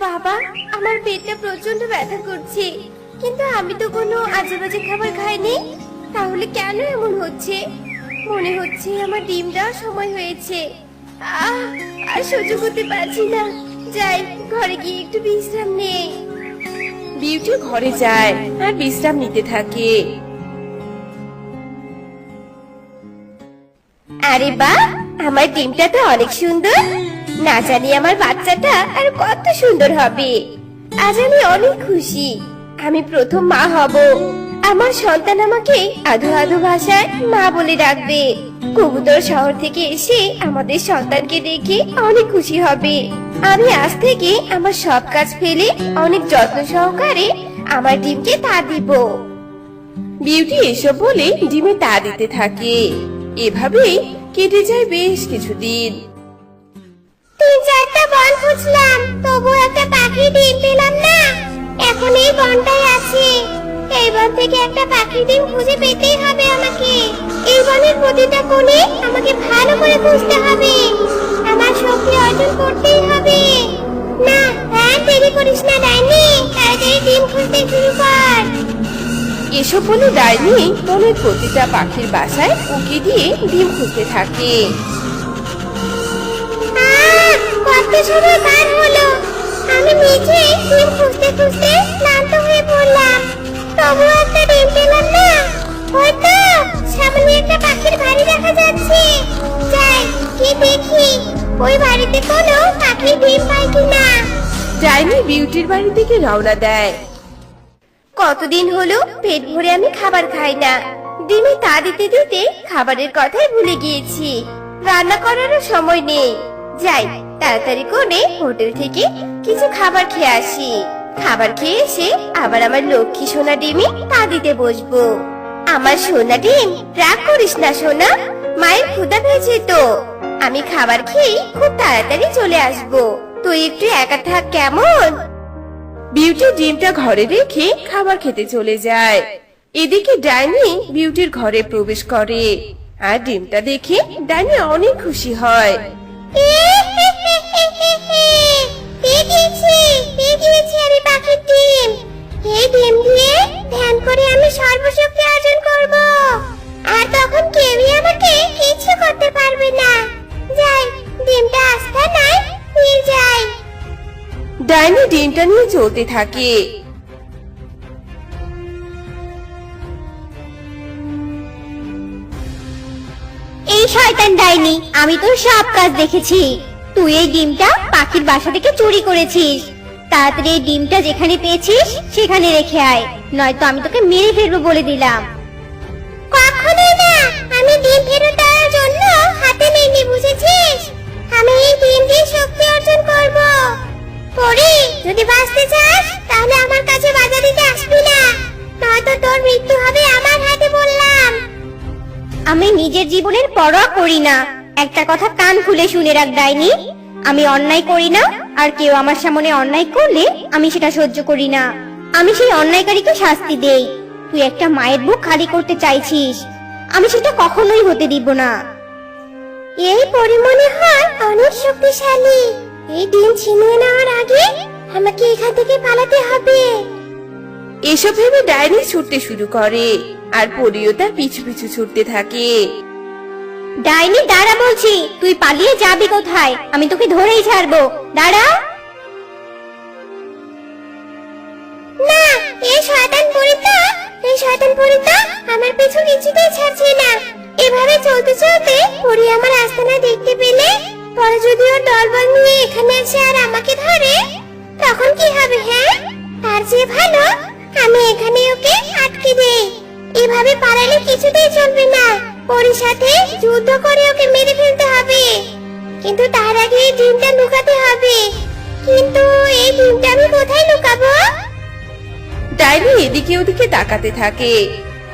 বাবা, আমার পেটটা প্রচন্ড ব্যথা করছে, কিন্তু আমি তো কোনো আজেবাজে খাবার খাইনি। তাহলে কেন এমন হচ্ছে? মনে হচ্ছে আমার ডিম দেওয়ার সময় হয়েছে। আর সহ্য করতে পারছি না। যাই, ঘরে গিয়ে একটু বিশ্রাম নেই। বিউটি ঘরে যায় আর বিশ্রাম নিতে থাকে। আরে বাহ, আমার ডিমটা তো অনেক সুন্দর। না জানি আমার বাচ্চাটা আর কত সুন্দর হবে। আজ আমি অনেক খুশি। আমি প্রথম মা হব। আমার সন্তান আমাকে আধো আধো ভাষায় মা বলে ডাকবে। কবুতর শহর থেকে এসে আমাদের সন্তানকে দেখে অনেক খুশি হবে। আমি আজ থেকে আমার সব কাজ ফেলে অনেক যত্ন সহকারে আমার ডিমকে তা দিব। বিউটি এসব বলে ডিমে তা দিতে থাকে। এভাবেই কেটে যায় বেশ কিছুদিন। 3-4টা বন খুঁজলাম, তবু একটা পাখি ডিম পেলাম না। এখন এই বনটাই আছে। এই বন থেকে একটা পাখির ডিম খুঁজে পেতেই হবে আমাকে। এই বনের প্রতিটা কোণে আমাকে ভালো করে খুঁজতে হবে। আমার শক্তি অর্জন করতেই হবে। না, দেরি করিস না ডাইনি, তাড়াতাড়ি ডিম খুঁজতে শুরু কর। এসব বলে ডাইনি বনের প্রতিটা পাখির বাসায় উকি দিয়ে ডিম খুঁজতে থাকে। কত সময় পার হলো, আমি নিচে ডিম খুঁজতে খুঁজতে ক্লান্ত হয়ে পড়লাম। তবু একটা ডিম পেলাম না। হয়তো সামনে একটা পাখির বাড়ি দেখা যাচ্ছে। যাই, কি দেখি ওই বাড়িতে কোনো পাখির ডিম পাই কিনা। ডাইনি বিউটির বাড়ি থেকে রওনা দেয়। কতদিন হলো পেট ভরে আমি খাবার খাই না। ডিমে তা দিতে দিতে খাবারের কথাই ভুলে গিয়েছি। রান্না করারও সময় নেই। যাই, তাড়াতাড়ি করে হোটেল থেকে কিছু খাবার খেয়ে আসি। খাবার খেয়ে এসে আবার আমার লক্ষ্মী সোনা ডিমে তা দিতে বসবো। আমার সোনা ডিম, রাগ করিস না সোনা, মায়ের ক্ষুধা পেয়েছে তো। আমি খাবার খেয়ে খুব তাড়াতাড়ি চলে আসবো। তুই একটু একা থাক কেমন? বিউটি ডিমটা ঘরে রেখে খাবার খেতে চলে যায়। এদিকে ডাইনি বিউটির ঘরে প্রবেশ করে আর ডিমটা দেখে ডাইনি অনেক খুশি হয়। আমি পাখির ডিম। এই ডিম দিয়ে ধ্যান করে আমি সর্বশক্তি অর্জন করব। আর তখন কেউই আমাকে কিছু করতে পারবে না। যাই, ডিমটা আস্তানায় নিয়ে যাই। ডাইনি ডিমটা নিয়ে চলতে থাকে। এই শয়তান ডাইনি, আমি তোর সব কাজ দেখেছি। তুই এই ডিমটা পাখির বাসা থেকে চুরি করেছিস। তাড়াতাড়ি এই ডিমটা যেখানে পেয়েছিস সেখানে রেখে আয়, নয়তো আমি তোকে মেরে ফেলবো বলে দিলাম। কখনোই না, আমি ডিম ফেরত দেওয়ার জন্য হাতে নেইনি, বুঝেছিস? আমি এই ডিম দিয়ে শক্তি অর্জন করব। পরি, যদি বাঁচতে চাস তাহলে আমার কাছে বাধা দিতে আসবি না, নয়তো তোর মৃত্যু হবে আমার হাতে বললাম। আমি নিজের জীবনের পরোয়া করি না। একটা কথা কান খুলে শুনে রাখ ডাইনি, আমি অন্যায় করি না, আর কেউ আমার সামনে অন্যায় করলে আমি সেটা সহ্য করি না। আমি সেই অন্যায়কারীকে শাস্তি দেই। তুই একটা মায়ের বুক খালি করতে চাইছিস, আমি সেটা কখনোই হতে দিব না। এই পরিমনে হয় অনেক শক্তিশালী। এই ডিম ছিনিয়ে নেওয়ার আগে আমাকে এখান থেকে পালাতে হবে। এসব ভেবে ডাইনি ছুটতে শুরু করে আর পরিও তার পিছু পিছু ছুটতে থাকে। ডাইনি দাঁড়া বলছি, তুই পালিয়ে যাবি কোথায়? আমি তোকে ধরেই ছাড়বো, দাঁড়া। না, এই শয়তান পরিতা আমার পিছু কিছুতেই ছাড়ছে না। এভাবে চলতে চলতে পরি আমার আস্তানা দেখতে পেলে পরে যদি ওর দলবল নিয়ে এখানে এসে আর আমাকে ধরে, তখন কি হবে? হ্যাঁ, তার চেয়ে ভালো আমি এখানে ওকে আটকে দেই। এভাবে পালালে কিছুতেই চলবে না। পরির সাথে যুদ্ধ করে ওকে মেরে ফেলতে হবে, কিন্তু তার আগে এই ডিমটা লুকাতে হবে। কিন্তু এই ডিমটা আমি কোথায় লুকাবো? ডাইনি এদিকে ওদিকে তাকাতে থাকে।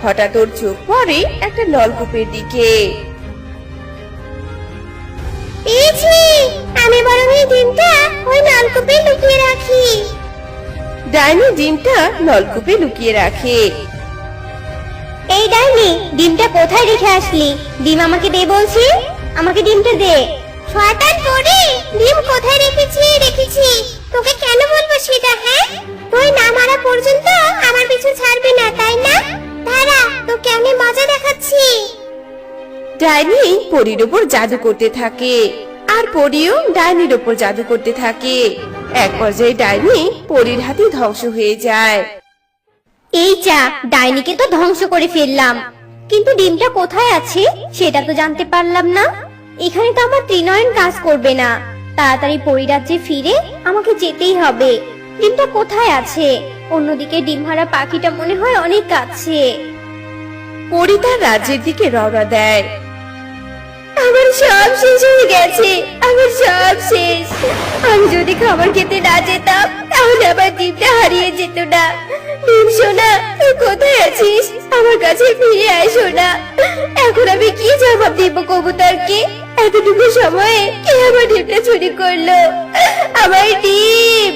হঠাৎ ওর চোখ পড়ে একটা নলকূপের দিকে। পেয়েছি, আমি বরং এই ডিমটা ওই নলকূপে লুকিয়ে রাখি। ডাইনি ডিমটা নলকূপে লুকিয়ে রাখে। এই ডাইনি, ডিমটা কোথায় রেখে আসলি? ডিম আমাকে দে বলছি, আমাকে ডিমটা দে। শয়তান পরি, ডিম কোথায় রেখেছি? তোকে কেন বলবো সেটা? হ্যাঁ, তুই না মারা পর্যন্ত আমার পিছু ছাড়বি না, তাই না? দাঁড়া, তোকে আমি মজা দেখাচ্ছি। ডাইনি পরীর উপর জাদু করতে থাকে আর পরীও ডাইনির উপর জাদু করতে থাকে। এক পর্যায়ে ডাইনি পরীর হাতে ধ্বংস হয়ে যায়। এই যা, ডাইনিকে তো ধ্বংস করে ফেললাম, কিন্তু ডিমটা কোথায় আছে সেটা তো জানতে পারলাম না। এখানে তো আমার ত্রিনয়ন কাজ করবে না। তাড়াতাড়ি পরিরাজ্যে ফিরে আমাকে যেতেই হবে। ডিমটা কোথায় আছে? অন্যদিকে ডিমহারা পাখিটা মনে হয় অনেক কাছে। পরী তার রাজ্যের দিকে রওনা দেয়। আমার সব শেষ হয়ে গেছে, আমার সব শেষ। আমি যদি খাবার খেতে না যেতাম তাহলে আমার ডিমটা হারিয়ে যেত না। ডিম সোনা, তুই কোথায় আছিস? আমার কাছে ফিরে আয় সোনা। এখন আমি কি জবাব দিব কবুতরকে? এতটুকু সময়ে কে আমার ডিমটা চুরি করলো? আমার ডিম!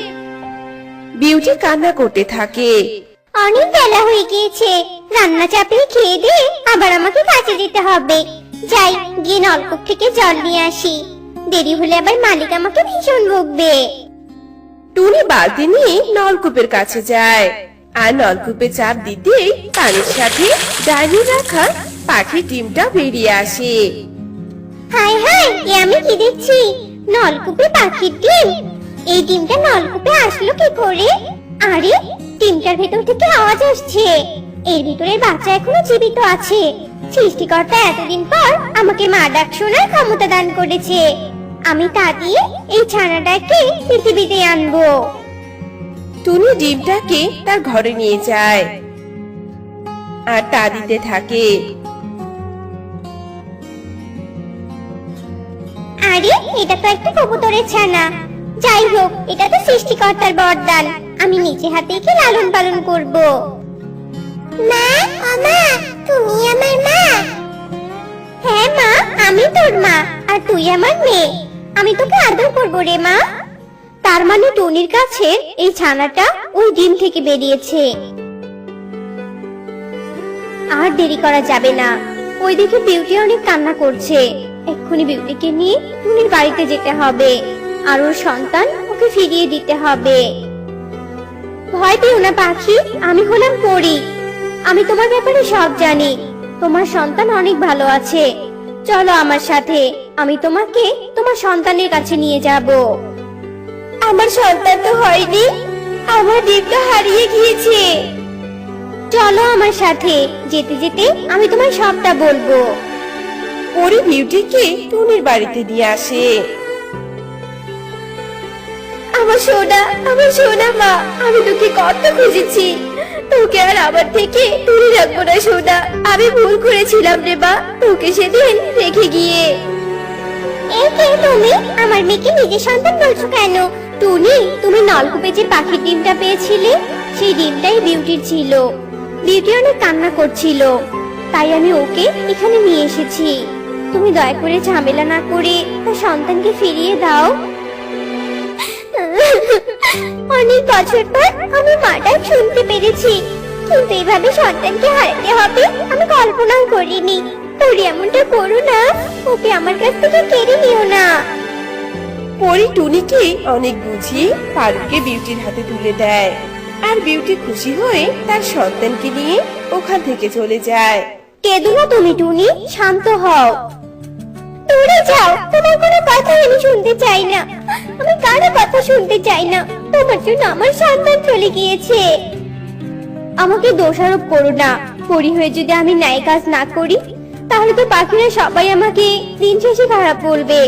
বিউটি কান্না করতে থাকে। অনেক বেলা হয়ে গিয়েছে, রান্না চাপিয়ে খেয়ে দে, আবার আমাকে কাছে যেতে হবে। যাই, গিয়ে নলকূপ থেকে জল নিয়ে আসি। দেরি হলে আবার মালিক আমাকে ভীষণ বকবে। টুনি বালতি নিয়ে নলকূপের কাছে যায় আর নলকূপে চাপ দিতেই পানির সাথে ডাইনি রাখা পাখির ডিমটা বেরিয়ে আসে। হায় হায়, এ আমি কি দেখছি? নলকূপে পাখির ডিম! এই ডিমটা নলকূপে আসলো কি করে? আরে, ডিমটার ভেতর থেকে আওয়াজ আসছে। এর ভিতরের বাচ্চা এখনো জীবিত আছে। সৃষ্টিকর্তা এতদিন পর আমাকে মা ডাক শোনার ক্ষমতা দান করেছে। আমি তা দিয়ে এই ছানাটাকে পৃথিবীতে আনবো। টুনি ডিমটাকে তার ঘরে নিয়ে যায় আর তা দিতে থাকে। আরে, এটা তো একটা কবুতরের ছানা। যাই হোক, এটা তো সৃষ্টিকর্তার বরদান। আমি নিজে হাতে একে লালন পালন করব। মা, মা, তুমি আমার মা? হ্যাঁ মা, আমি তোর মা, আর তুই আমার মেয়ে। আমি তোকে আদর করব রে মা। তার মানে টুনির কাছে এই ছানাটা ওই ডিম থেকে বেরিয়েছে। আর দেরি করা যাবে না। ওইদিকে বিউটি অনেক কান্না করছে। এক্ষুনি বিউটিকে নিয়ে টুনির বাড়িতে যেতে হবে, আর ওর সন্তান ওকে ফিরিয়ে দিতে হবে। ভয় পেও না পাখি, আমি হলাম পরী। আমি তোমার ব্যাপারে সব জানি। তোমার সন্তান অনেক ভালো আছে। চলো আমার সাথে, আমি তোমাকে তোমার সন্তানের কাছে নিয়ে যাব। আমার সন্তান তো হয়নি, আমার ডিমটা হারিয়ে গিয়েছে। চলো আমার সাথে, যেতে যেতে আমি তোমার সবটা বলবো। পরী বিউটিকে টুনির বাড়িতে দিয়ে আসে। আমার সোনা মা, আমি তোকে কত খুঁজেছি। তোকে আর আমার থেকে দূরে রাখবো না সোনা। আমি ভুল করেছিলাম রে মা, তোকে সেদিন রেখে গিয়ে। এই কে তুমি? আমার মেয়েকে নিজের সন্তান বলছো কেন? টুনি, তুমি নলকূপে যে পাখির ডিমটা পেয়েছিলে, সেই ডিমটাই বিউটির ছিল। বিউটি অনেক কান্না করছিল, তাই আমি ওকে এখানে নিয়ে এসেছি। তুমি দয়া করে ঝামেলা না করে তার সন্তানকে ফিরিয়ে দাও। অনেক বছর পর আমি মা ডাক শুনতে পেরেছি, কিন্তু এভাবে সন্তানকে হারাতে হবে আমি কল্পনাও করিনি। পরি এমনটা করো না, ওকে আমার কাছ থেকে কেড়ে নিও না। পরী টুনিকে অনেক বুঝিয়ে পারুকে বিউটির হাতে তুলে দেয় আর বিউটি খুশি হয়ে তার সন্তানকে নিয়ে ওখান থেকে চলে যায়। কেঁদো না তুমি টুনি, শান্ত হও। দূরে যাও, তোমার কোনো কথা আমি শুনতে চাই না। আমি কারো কথা শুনতে চাই না। তোমার জন্য আমার সন্তান চলে গিয়েছে। আমাকে দোষারোপ করো না। পরি হয়ে যদি আমি ন্যায় কাজ না করি, তাহলে তো পাখিরা সবাই আমাকে দিন শেষে খারাপ বলবে।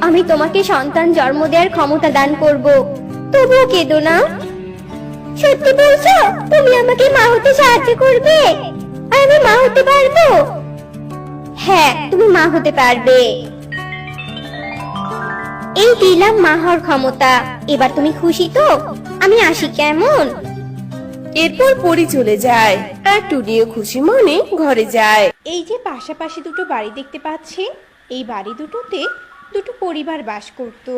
আমি তোমাকে সন্তান জন্ম দেওয়ার ক্ষমতা দান করব, তবুও কেঁদো না। সত্যি বলছো? তুমি আমাকে মা হতে সাহায্য করবে? আর আমি মা হতে পারবো? হ্যাঁ, তুমি মা হতে পারবে। এই দিলাম মা হওয়ার ক্ষমতা। এবার তুমি খুশি তো? আমি আসি কেমন? এরপর পরী চলে যায় আর টুনিও খুশি মনে ঘরে যায়। এই যে পাশাপাশি দুটো বাড়ি দেখতে পাচ্ছেন, এই বাড়ি দুটোতে দুটো পরিবার বাস করত।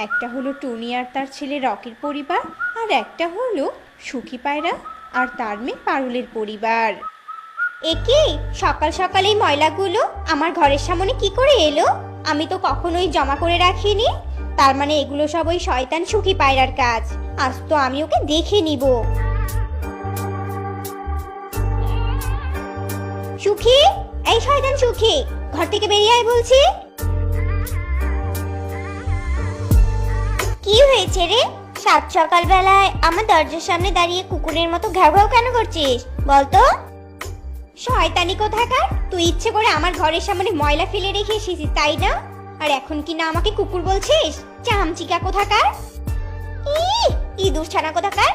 একটা হলো টুনি আর তার ছেলে রকির পরিবার, আর একটা হলো সুখী পায়রা আর তার মেয়ে পারুলের পরিবার। একি সকাল সকাল এই ময়লাগুলো আমার ঘরের সামনে কি করে এলো? আমি তো কখনোই জমা করে রাখিনি। তার মানে এগুলো সব ওই শয়তান সুখী পায়রার কাজ। আজ তো আমি ওকে দেখে নিব। সুখী, এই শয়তান সুখী, ঘর থেকে বেরিয়ে আয় বলছি। কি হয়েছে রে? সাত সকাল বেলায় আমার দরজার সামনে দাঁড়িয়ে কুকুরের মতো ঘ্যাও ঘ্যাও কেন করছিস বলতো? শয়তানি কোথাকার, তুই ইচ্ছে করে আমার ঘরের সামনে ময়লা ফেলে রেখে এসেছিস তাই না? আর এখন কি না আমাকে কুকুর বলছিস? চামচিকা কোথাকার! ইঁদুর ছানা কোথাকার!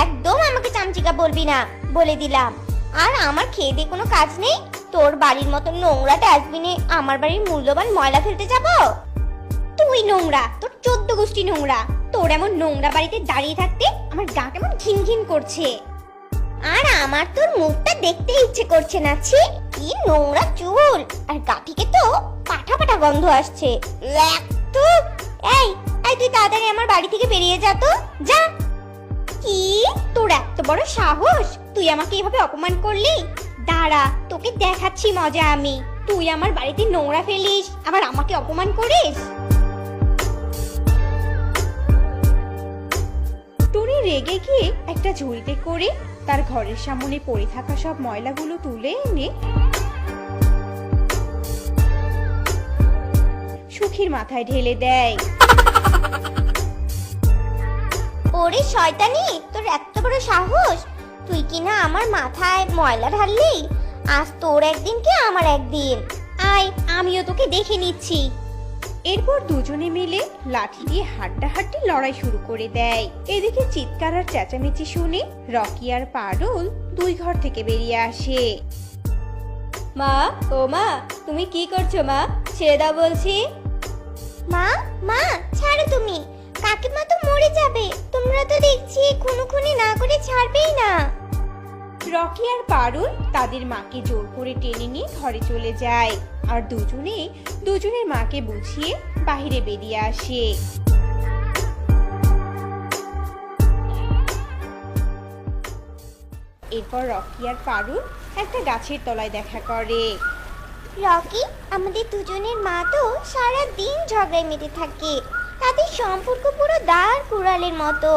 একদম আমাকে চামচিকা বলবি না, বলে দিলাম। আর আমার খেয়ে দিয়ে কোনো কাজ নেই? তোর বাড়ির মতো নোংরা ডাস্টবিনে আমার বাড়ির মূল্যবান ময়লা ফেলতে যাব? তুই নোংরা, তোর 14 গোষ্ঠী নোংরা। তোর এমন নোংরা বাড়িতে দাঁড়িয়ে থাকতে আমার গা কেমন ঘিন ঘিন করছে। আর আমার তোর মুখটা দেখতে ইচ্ছে করছে না। ছি, কি নোংরা চুল, আর গা থেকে তো পাঠা পাঠা গন্ধ আসছে। তো এই এই তুই তাড়াতাড়ি আমার বাড়ি থেকে বেরিয়ে যা তো, যা। কি, তোর এত বড় সাহস? তুই আমাকে এভাবে অপমান করলি? দাঁড়া, তোকে দেখাচ্ছি মজা আমি। তুই আমার বাড়িতে নোংরা ফেলিস, আবার আমাকে অপমান করিস। টুনি রেগে গিয়ে একটা ঝুড়িতে করে তার ঘরের সামনে পড়ে থাকা সব ময়লাগুলো তুলে এনে সুখীর মাথায় ঢেলে দেয়। ওরে শয়তানি, তোর এত বড় সাহস! তুই কি না আমার মাথায় ময়লা ঢাললি? আজ তোর একদিন কি আমার একদিন। আয়, আমিও তোকে দেখে নিচ্ছি। এরপর দুজনে মিলে লাঠি দিয়ে হাড্ডাহাড্ডি লড়াই শুরু করে দেয়। এদিকে চিৎকার আর চেঁচামেচি শুনে রকি আর পারুল দুই ঘর থেকে বেরিয়ে আসে। মা, ও মা, তুমি কি করছো মা? ছেড়ে দাও বলছি। মা, মা ছাড়ো তুমি, কাকিমা তো মরে যাবে। তোমরা তো দেখছি খুনোখুনি না করে ছাড়বেই না। রকি আর পারুল তাদের মাকে জোর করে টেনে নিয়ে ঘরে চলে যায় আর দুজনের মাকে বুঝিয়ে বাইরে বেরিয়ে আসে। এরপর রকি আর পারুল একটা গাছের তলায় দেখা করে। রকি, আমাদের দুজনের মা তো সারা দিন ঝগড়ায় মেতে থাকে। তাদের সম্পর্ক পুরো দাঁড় কুড়ালের মতো।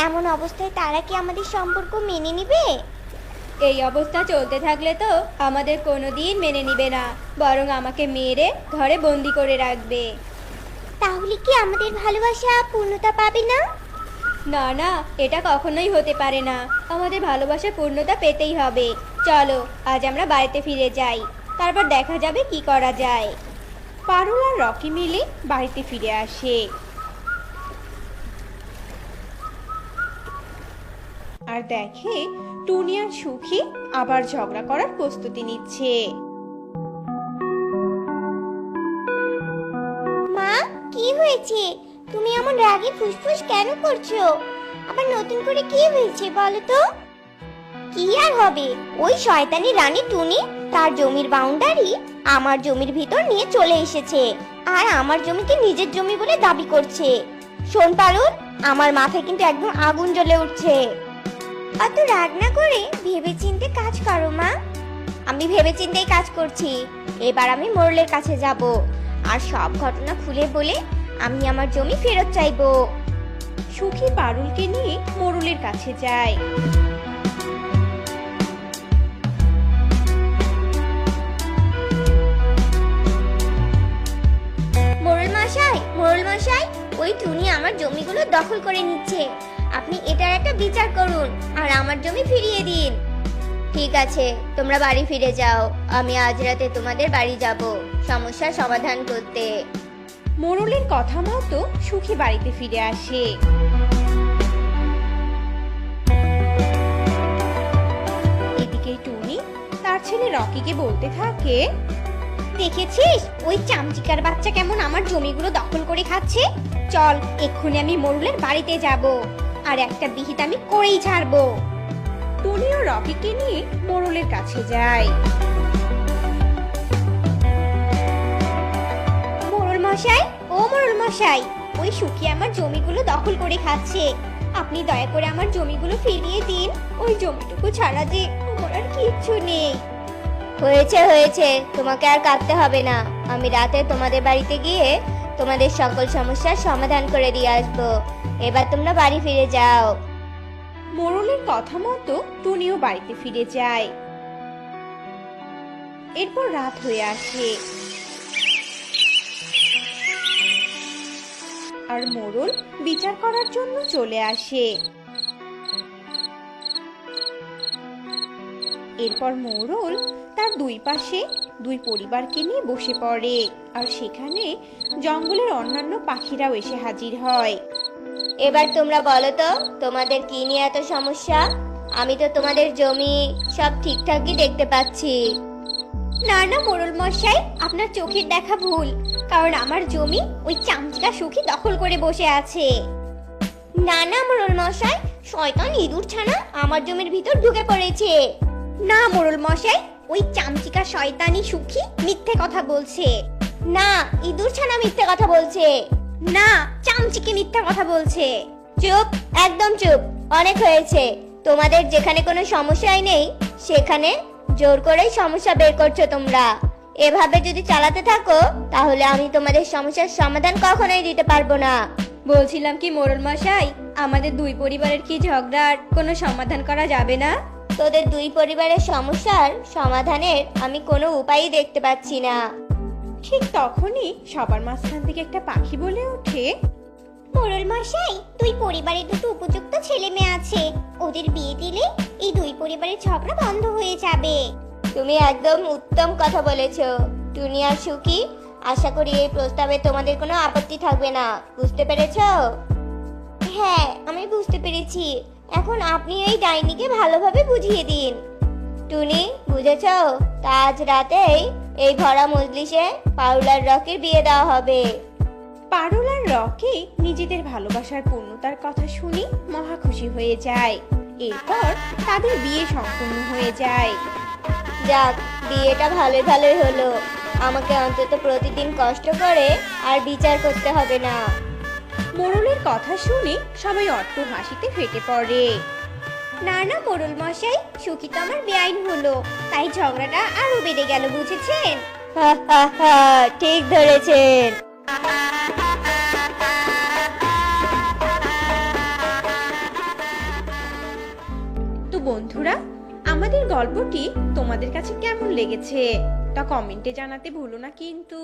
এমন অবস্থায় তারা কি আমাদের সম্পর্ক মেনে নিবে? এই অবস্থা চলতে থাকলে তো আমাদের কোনোদিন মেনে নিবে না, বরং আমাকে মেরে ঘরে বন্দি করে রাখবে। তাহলে কি আমাদের ভালোবাসা পূর্ণতা পাবে না? না না, এটা কখনোই হতে পারে না। আমাদের ভালোবাসা পূর্ণতা পেতেই হবে। চলো আজ আমরা বাড়িতে ফিরে যাই, তারপর দেখা যাবে কি করা যায়। পারুল আর রকি মিলে বাড়িতে ফিরে আসে আর দেখে টুনি আর সুখী আবার ঝগড়া করার প্রস্তুতি নিচ্ছে। মা, কি হয়েছে? তুমি এমন রাগে ফুসফুস কেন করছো? আবার নতুন করে কি হয়েছে বলো তো? কি আর হবে, ওই শয়তানি রানী টুনি তার জমির বাউন্ডারি আমার জমির ভিতর নিয়ে চলে এসেছে আর আমার জমিকে নিজের জমি বলে দাবি করছে। শোন পারুল, আমার মাথায় কিন্তু একদম আগুন জ্বলে উঠছে। অত রাগ না করে ভেবেচিন্তে কাজ করো মা। আমি ভেবেচিন্তেই কাজ করছি। এবার আমি মোড়লের কাছে যাব আর সব ঘটনা খুলে বলে আমি আমার জমি ফেরত চাইবো। সুখী পারুলকে নিয়ে মোড়লের কাছে যায়। মোড়ল মশাই, ওই টুনি আমার জমিগুলো দখল করে নিচ্ছে। আপনি এটার একটা বিচার করুন আর আমার জমি ফিরিয়ে দিন। ঠিক আছে, তোমরা বাড়ি ফিরে যাও। আমি আজ রাতে তোমাদের বাড়ি যাব সমস্যার সমাধান করতে। মোড়লের কথা মতো সুখী বাড়িতে ফিরে আসে। এদিকে টুনি তার ছেলে রকিকে বলতে থাকে, দেখেছিস ওই চামচিকার বাচ্চা কেমন আমার জমিগুলো দখল করে খাচ্ছে? চল এক্ষুনি আমি মোড়লের বাড়িতে যাব আর একটা বিহিত আমি করেই ছাড়বো। টুনি ও রকিকে নিয়ে মোড়লের কাছে যায়। মোড়ল মশাই, ও মোড়ল মশাই, ওই সুখী আমার জমিগুলো দখল করে খাচ্ছে। আপনি দয়া করে আমার জমিগুলো ফিরিয়ে দিন। ওই জমিটুকু ছাড়া যে আমার আর কিচ্ছু নেই। হয়েছে হয়েছে, তোমাকে আর কাঁদতে হবে না। আমি রাতে তোমাদের বাড়িতে গিয়ে তোমাদের সকল সমস্যার সমাধান করে দিয়ে আসবো। এবার তোমরা বাড়ি ফিরে যাও। মোড়লের কথা মতো টুনিও বাড়িতে ফিরে যায়। এরপর রাত হয়ে আসে আর মোড়ল বিচার করার জন্য চলে আসে। এরপর মোড়ল তার দুই পাশে দুই পরিবারকে নিয়ে বসে পড়ে আর সেখানে জঙ্গলের অন্যান্য পাখিরাও এসে হাজির হয়। এবার তোমরা বলো তো তোমাদের কি নিয়ে এত সমস্যা? আমি তো তোমাদের জমি সব ঠিকঠাকই দেখতে পাচ্ছি। না না মোড়ল মশাই, আপনার চোখের দেখা ভুল, কারণ আমার জমি ওই চামচিকা সুখী দখল করে বসে আছে। না না মোড়ল মশাই, শয়তান ইঁদুর ছানা আমার জমির ভিতর ঢুকে পড়েছে। না মোড়ল মশাই, ওই চামচিকা শয়তানি সুখী মিথ্যে কথা বলছে। না, ইঁদুর ছানা মিথ্যে কথা বলছে। না, চামচিকে মিথ্যা কথা বলছে। চুপ, একদম চুপ, অনেক হয়েছে। তোমাদের যেখানে কোনো সমস্যাই নেই সেখানে জোর করেই সমস্যা বের করছো তোমরা। এভাবে যদি চালাতে থাকো তাহলে আমি তোমাদের সমস্যার সমাধান কখনোই দিতে পারবো না। বলছিলাম কি মোড়ল মশাই, আমাদের দুই পরিবারের কি ঝগড়ার কোনো সমাধান করা যাবে না? তোদের দুই পরিবারের সমস্যার সমাধানের আমি কোনো উপায়ই দেখতে পাচ্ছি না। ঠিক তখনই সবার মাঝখান থেকে একটা পাখি বলে ওঠে, মোড়ল মশাই, দুই পরিবারের দুটো উপযুক্ত ছেলে মেয়ে আছে, ওদের বিয়ে দিলে এই দুই পরিবারের ঝগড়া বন্ধ হয়ে যাবে। তুমি একদম উত্তম কথা বলেছো টুনি আর সুখী। আশা করি এই প্রস্তাবে তোমাদের কোনো আপত্তি থাকবে না, বুঝতে পেরেছো? হ্যাঁ, আমি বুঝতে পেরেছি। এখন আপনি এই ডাইনিকে ভালোভাবে বুঝিয়ে দিন। টুনি, বুঝেছো? তা আজ রাতেই এই ভরা মজলিসে পারুল আর রকির বিয়ে দেওয়া হবে। পারুল আর রকি নিজেদের ভালোবাসার পূর্ণতার কথা শুনি মহা খুশি হয়ে যায়। এরপর তাদের বিয়ে সম্পূর্ণ হয়ে যায়। যাক, বিয়েটা ভালোই ভালোই হলো। আমাকে অন্তত প্রতিদিন কষ্ট করে আর বিচার করতে হবে না। মোড়লের কথা শুনে সবাই অট্ট হাসিতে ফেটে পড়ে। না না মোড়ল মশাই, সুখী তো আমার বেআইন হলো, তাই ঝগড়াটা আরো বেড়ে গেল, বুঝেছেন? ঠিক ধরেছেন। তো বন্ধুরা, আমাদের গল্পটি তোমাদের কাছে কেমন লেগেছে তা কমেন্টে জানাতে ভুলো না কিন্তু।